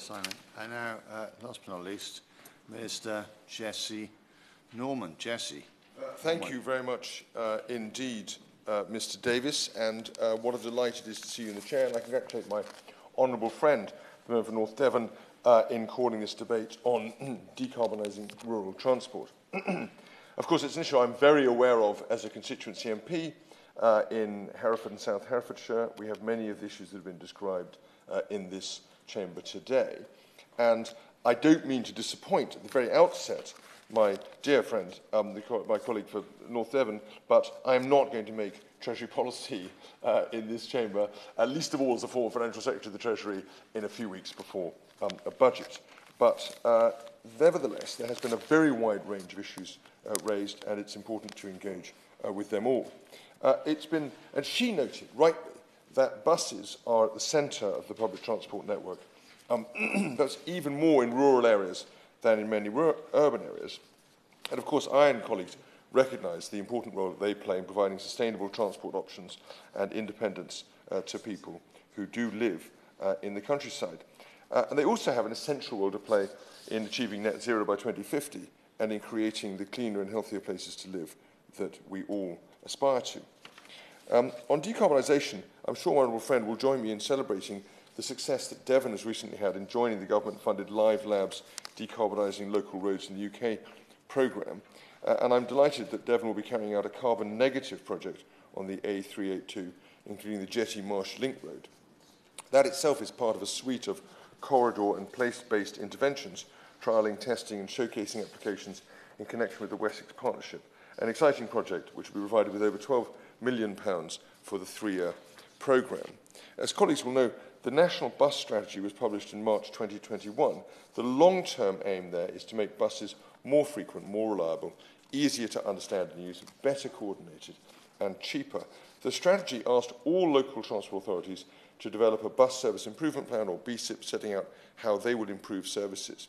Simon. And now, last but not least, Mr. Jesse Norman. Jesse. Thank you very much indeed, Mr. Davis, and what a delight it is to see you in the chair, and I congratulate my honourable friend, the member for North Devon, in calling this debate on decarbonising rural transport. Of course, it's an issue I'm very aware of as a constituency MP in Hereford and South Herefordshire. We have many of the issues that have been described in this chamber today, and I don't mean to disappoint at the very outset my dear friend, my colleague for North Devon, but I am not going to make Treasury policy in this chamber, least of all as a former Financial Secretary of the Treasury in a few weeks before a budget. But nevertheless, there has been a very wide range of issues raised, and it's important to engage with them all. It's been, and she noted rightly, that buses are at the centre of the public transport network. That's even more in rural areas than in many urban areas. And of course, I and colleagues recognise the important role that they play in providing sustainable transport options and independence to people who do live in the countryside. And they also have an essential role to play in achieving net zero by 2050 and in creating the cleaner and healthier places to live that we all aspire to. On decarbonisation, I'm sure my honourable friend will join me in celebrating the success that Devon has recently had in joining the government-funded Live Labs Decarbonising Local Roads in the UK programme. And I'm delighted that Devon will be carrying out a carbon-negative project on the A382, including the Jetty Marsh Link Road. That itself is part of a suite of corridor and place-based interventions, trialling, testing and showcasing applications in connection with the Wessex Partnership, an exciting project which will be provided with over £12 million for the 3-year programme. As colleagues will know, the National Bus Strategy was published in March 2021. The long-term aim there is to make buses more frequent, more reliable, easier to understand and use, better coordinated and cheaper. The strategy asked all local transport authorities to develop a bus service improvement plan, or BSIP, setting out how they would improve services.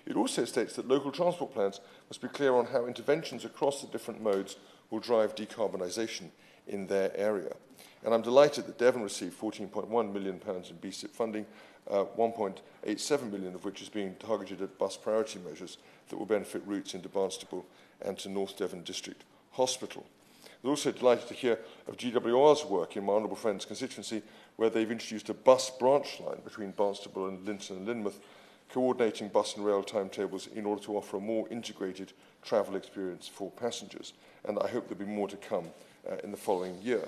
It also states that local transport plans must be clear on how interventions across the different modes will drive decarbonisation in their area. And I'm delighted that Devon received £14.1 million in BSIP funding, 1.87 million of which is being targeted at bus priority measures that will benefit routes into Barnstaple and to North Devon District Hospital. We're also delighted to hear of GWR's work in my honourable friend's constituency, where they've introduced a bus branch line between Barnstaple and Linton and Lynmouth, coordinating bus and rail timetables in order to offer a more integrated travel experience for passengers. And I hope there'll be more to come in the following year.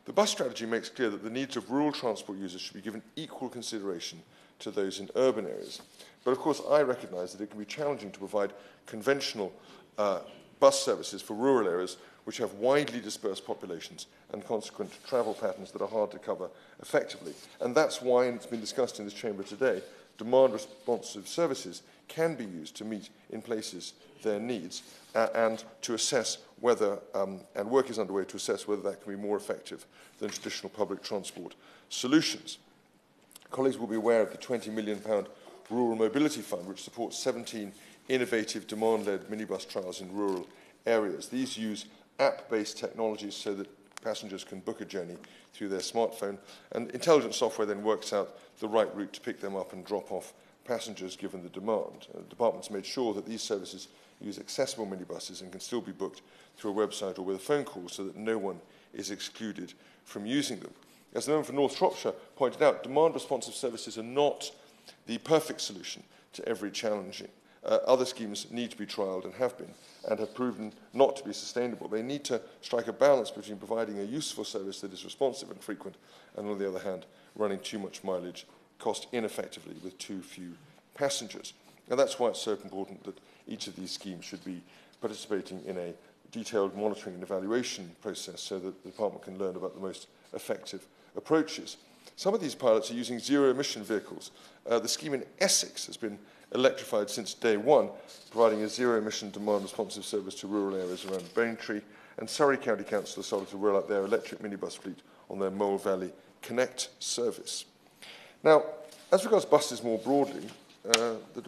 The bus strategy makes clear that the needs of rural transport users should be given equal consideration to those in urban areas. But of course, I recognise that it can be challenging to provide conventional bus services for rural areas which have widely dispersed populations and consequent travel patterns that are hard to cover effectively. And that's why, and it's been discussed in this chamber today, demand-responsive services can be used to meet in places their needs and to assess whether, and work is underway to assess whether that can be more effective than traditional public transport solutions. Colleagues will be aware of the £20 million Rural Mobility Fund, which supports 17 innovative demand-led minibus trials in rural areas. These use app-based technologies so that passengers can book a journey through their smartphone, and intelligent software then works out the right route to pick them up and drop off passengers given the demand. The department's made sure that these services use accessible minibuses and can still be booked through a website or with a phone call so that no one is excluded from using them. As the member for North Shropshire pointed out, demand-responsive services are not the perfect solution to every challenge. Other schemes need to be trialled and have been, and have proven not to be sustainable. They need to strike a balance between providing a useful service that is responsive and frequent, and on the other hand, running too much mileage cost ineffectively with too few passengers. And that's why it's so important that each of these schemes should be participating in a detailed monitoring and evaluation process so that the department can learn about the most effective approaches. Some of these pilots are using zero-emission vehicles. The scheme in Essex has been electrified since day one, providing a zero-emission demand-responsive service to rural areas around Braintree, and Surrey County Council has started to roll out their electric minibus fleet on their Mole Valley Connect service. Now, as regards buses more broadly, the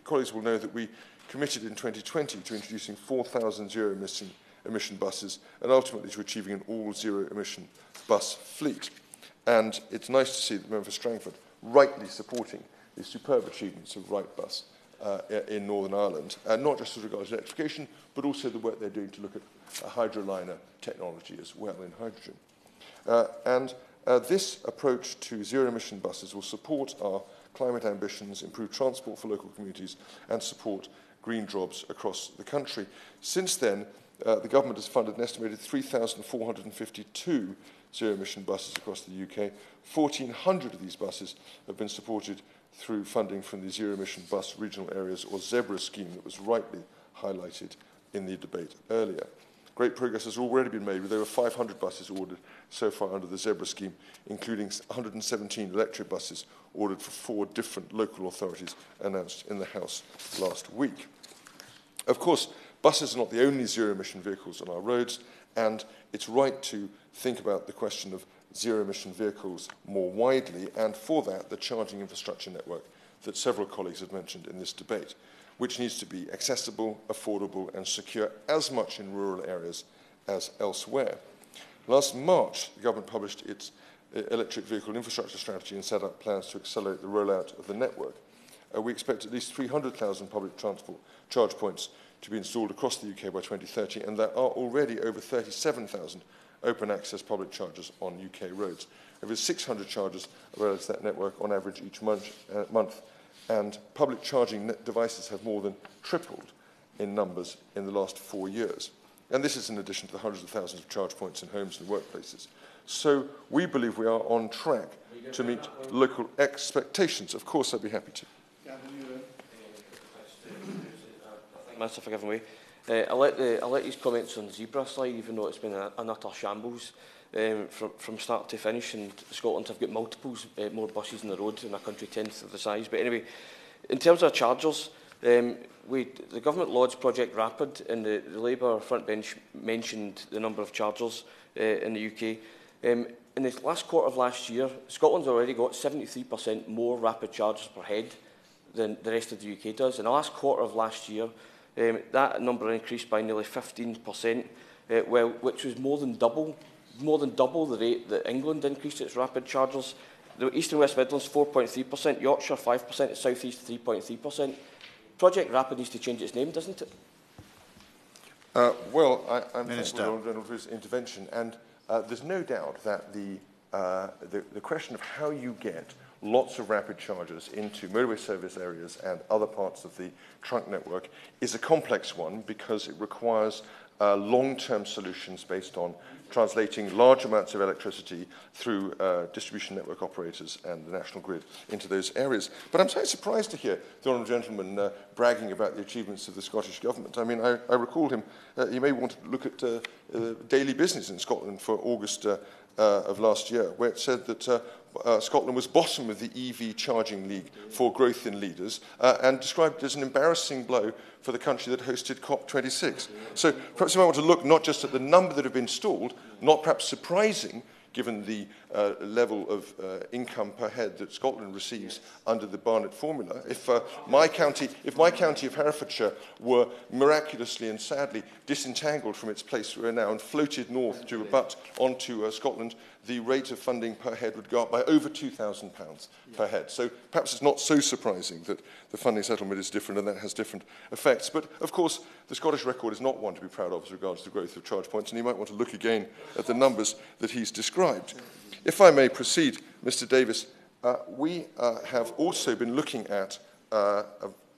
colleagues will know that we committed in 2020 to introducing 4,000 zero-emission buses and ultimately to achieving an all-zero-emission bus fleet. And it's nice to see that the member for Strangford rightly supporting the superb achievements of Wrightbus in Northern Ireland, and not just as regards to electrification, but also the work they're doing to look at hydroliner technology as well in hydrogen. This approach to zero-emission buses will support our climate ambitions, improve transport for local communities, and support green jobs across the country. Since then, the government has funded an estimated 3,452 zero-emission buses across the UK. 1,400 of these buses have been supported through funding from the Zero-Emission Bus Regional Areas, or ZEBRA scheme, that was rightly highlighted in the debate earlier. Great progress has already been made, with over 500 buses ordered so far under the ZEBRA scheme, including 117 electric buses ordered for 4 different local authorities announced in the House last week. Of course, buses are not the only zero-emission vehicles on our roads, and it's right to think about the question of zero-emission vehicles more widely, and for that, the charging infrastructure network that several colleagues have mentioned in this debate, which needs to be accessible, affordable, and secure as much in rural areas as elsewhere. Last March, the government published its electric vehicle infrastructure strategy and set up plans to accelerate the rollout of the network. We expect at least 300,000 public transport charge points to be installed across the UK by 2030, and there are already over 37,000 open access public chargers on UK roads. Over 600 chargers are added to that network on average each month, and public charging devices have more than tripled in numbers in the last 4 years. And this is in addition to the hundreds of thousands of charge points in homes and workplaces. So we believe we are on track to meet local expectations. Of course, I'd be happy to. Minister for giving way. I like his comments on the zebra slide, even though it's been an utter shambles from start to finish, and Scotland have got multiples more buses on the road in a country 10th of the size. But anyway, in terms of chargers, the government launched Project Rapid, and the Labour front bench mentioned the number of chargers in the UK. In the last quarter of last year, Scotland's already got 73% more rapid chargers per head than the rest of the UK does. In the last quarter of last year, that number increased by nearly 15%, which was more than double the rate that England increased its rapid chargers. The East and West Midlands 4.3%, Yorkshire 5%, South East 3.3%. Project Rapid needs to change its name, doesn't it? Well, I'm thankful for his intervention, and there's no doubt that the question of how you get lots of rapid chargers into motorway service areas and other parts of the trunk network is a complex one, because it requires long-term solutions based on translating large amounts of electricity through distribution network operators and the national grid into those areas. But I'm so surprised to hear the honourable gentleman bragging about the achievements of the Scottish Government. I mean, I recall him, you may want to look at Daily Business in Scotland for August of last year, where it said that Scotland was bottom of the EV charging league for growth in leaders, and described it as an embarrassing blow for the country that hosted COP26. So perhaps you might want to look not just at the number that have been installed, not perhaps surprising given the level of income per head that Scotland receives under the Barnett formula. If my county of Herefordshire were miraculously and sadly disentangled from its place where now and floated north to abut onto Scotland, the rate of funding per head would go up by over £2,000 per head. So perhaps it's not so surprising that the funding settlement is different and that has different effects. But of course, the Scottish record is not one to be proud of as regards to the growth of charge points, and you might want to look again at the numbers that he's described. If I may proceed, Mr. Davis, we have also been looking at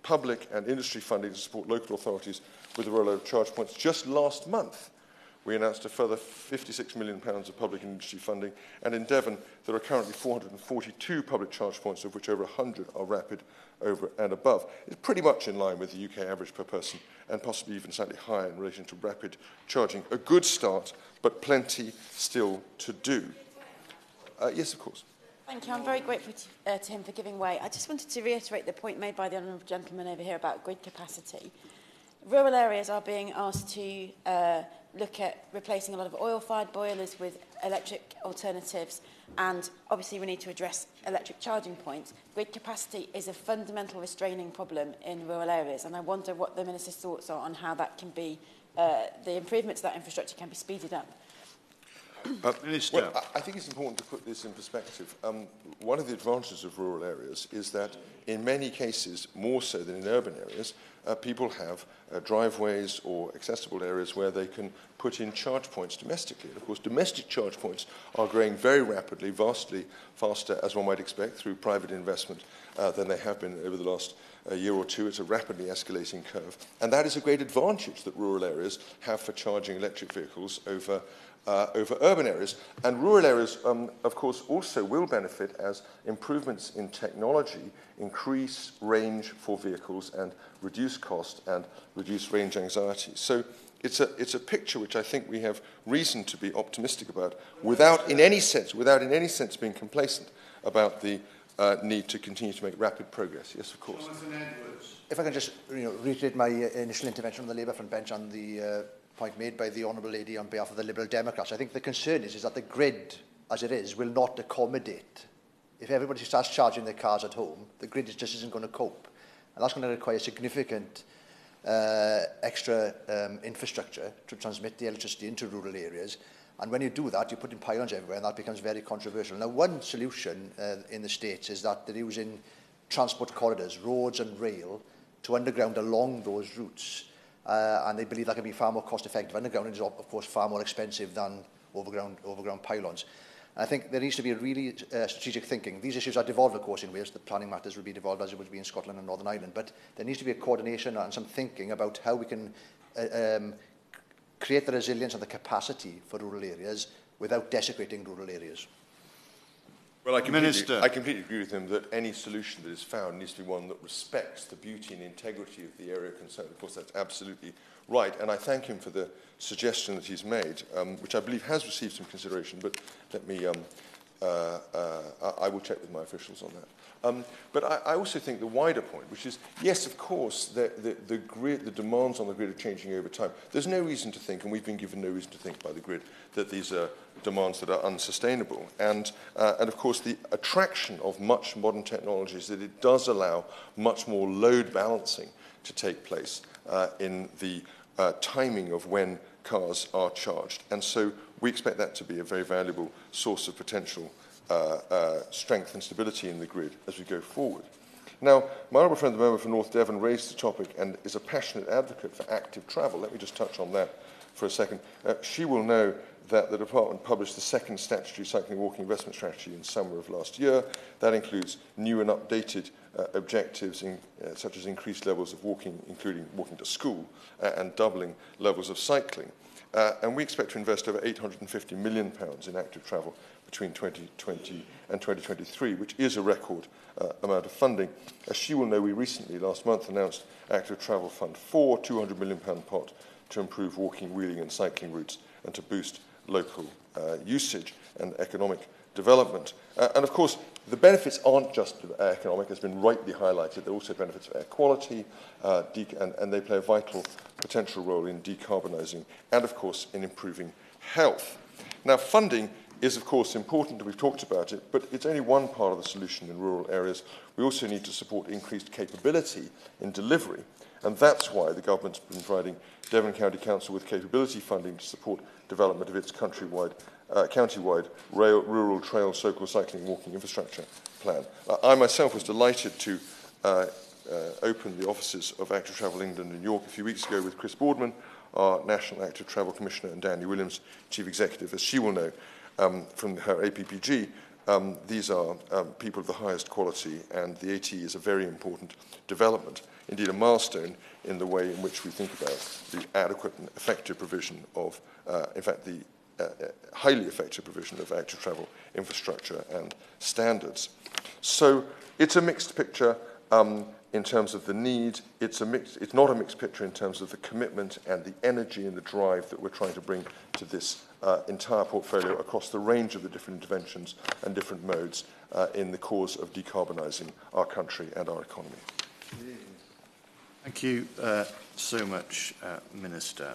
public and industry funding to support local authorities with the rollout of charge points. Just last month, we announced a further £56 million of public and industry funding, and in Devon there are currently 442 public charge points, of which over 100 are rapid over and above. It's pretty much in line with the UK average per person, and possibly even slightly higher in relation to rapid charging. A good start, but plenty still to do. Yes, of course. Thank you. I'm very grateful to him for giving way. I just wanted to reiterate the point made by the honourable gentleman over here about grid capacity. Rural areas are being asked to look at replacing a lot of oil-fired boilers with electric alternatives, and obviously we need to address electric charging points. Grid capacity is a fundamental restraining problem in rural areas, and I wonder what the Minister's thoughts are on how that can be, the improvements to that infrastructure can be speeded up. Minister. Well, I think it's important to put this in perspective. One of the advantages of rural areas is that in many cases, more so than in urban areas, people have driveways or accessible areas where they can put in charge points domestically. And of course, domestic charge points are growing very rapidly, vastly faster, as one might expect, through private investment than they have been over the last year or two. It's a rapidly escalating curve. And that is a great advantage that rural areas have for charging electric vehicles over urban areas. And rural areas, of course, also will benefit as improvements in technology increase range for vehicles and reduce cost and reduce range anxiety. So it's a picture which I think we have reason to be optimistic about without in any sense being complacent about the need to continue to make rapid progress. Yes, of course. If I can just reiterate my initial intervention on the Labour front bench on the point made by the Honourable Lady on behalf of the Liberal Democrats. I think the concern is that the grid, as it is, will not accommodate. If everybody starts charging their cars at home, the grid just isn't going to cope. And that's going to require significant extra infrastructure to transmit the electricity into rural areas. And when you do that, you put in pylons everywhere, and that becomes very controversial. Now, one solution in the States is that they're using transport corridors, roads and rail, to underground along those routes. And they believe that can be far more cost-effective. Underground is, of course, far more expensive than overground pylons. And I think there needs to be a really strategic thinking. These issues are devolved, of course, in Wales. The planning matters will be devolved as it would be in Scotland and Northern Ireland. But there needs to be a coordination and some thinking about how we can create the resilience and the capacity for rural areas without desecrating rural areas. Well, I completely agree with him that any solution that is found needs to be one that respects the beauty and integrity of the area concerned. Of course, that's absolutely right. And I thank him for the suggestion that he's made, which I believe has received some consideration. But let me, I will check with my officials on that. But I also think the wider point, which is, yes, of course, the grid, the demands on the grid are changing over time. There's no reason to think, and we've been given no reason to think by the grid, that these are demands that are unsustainable. And of course, the attraction of much modern technology is that it does allow much more load balancing to take place in the timing of when cars are charged. And so we expect that to be a very valuable source of potential strength and stability in the grid as we go forward. Now, my honourable friend, the member for North Devon, raised the topic and is a passionate advocate for active travel. Let me just touch on that for a second. She will know that the Department published the second statutory cycling and walking investment strategy in summer of last year. That includes new and updated objectives such as increased levels of walking, including walking to school, and doubling levels of cycling. And we expect to invest over £850 million in active travel between 2020 and 2023, which is a record amount of funding. As she will know, we recently, last month, announced Active Travel Fund 4, £200 million pot to improve walking, wheeling and cycling routes and to boost local usage and economic development. And of course, the benefits aren't just economic, as has been rightly highlighted. There are also benefits of air quality, and they play a vital potential role in decarbonising and, of course, in improving health. Now, funding is, of course, important, and we've talked about it, but it's only one part of the solution in rural areas. We also need to support increased capability in delivery, and that's why the government's been providing Devon County Council with capability funding to support development of its county-wide rural trail, local cycling and walking infrastructure plan. I myself was delighted to open the offices of Active Travel England in York a few weeks ago with Chris Boardman, our National Active Travel Commissioner, and Danny Williams, Chief Executive. As she will know from her APPG, these are people of the highest quality, and the AT is a very important development, indeed a milestone in the way in which we think about the adequate and effective provision of, in fact, the highly effective provision of active travel infrastructure and standards. So it's a mixed picture in terms of the need. It's not a mixed picture in terms of the commitment and the energy and the drive that we're trying to bring to this entire portfolio across the range of the different interventions and different modes in the cause of decarbonising our country and our economy. Thank you so much, Minister.